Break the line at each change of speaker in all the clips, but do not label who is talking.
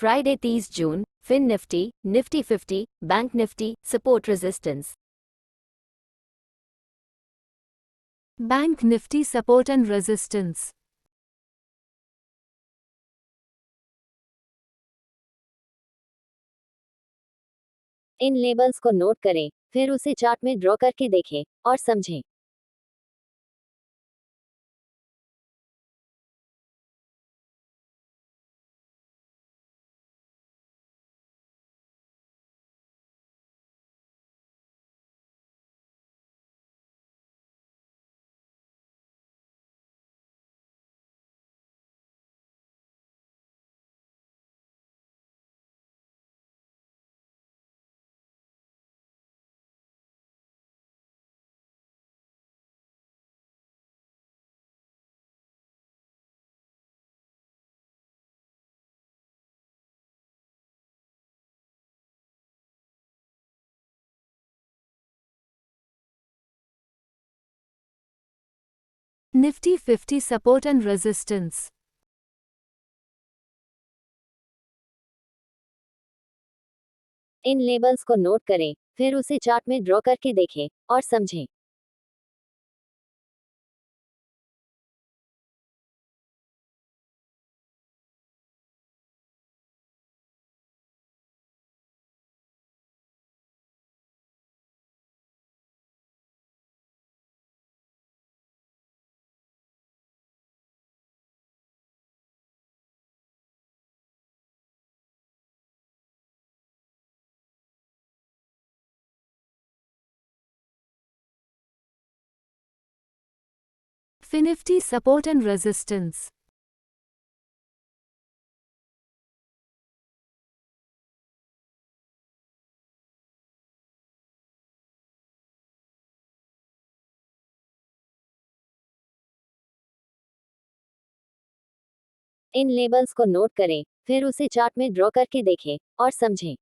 Friday 30 June, Fin Nifty, Nifty 50, Bank Nifty, support resistance.
Bank Nifty support and resistance.
In labels को note करें, फिर उसे chart में draw करके देखें और समझें.
Nifty 50 support and resistance.
In labels को नोट करें, फिर उसे चार्ट में ड्रॉ करके देखें और समझें.
Nifty support and resistance.
In labels को नोट करें, फिर उसे चार्ट में ड्रॉ करके देखें और समझें.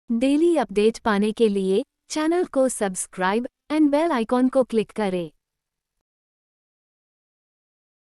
डेली अपडेट पाने के लिए चैनल को सब्सक्राइब एंड बेल आइकॉन को क्लिक करें.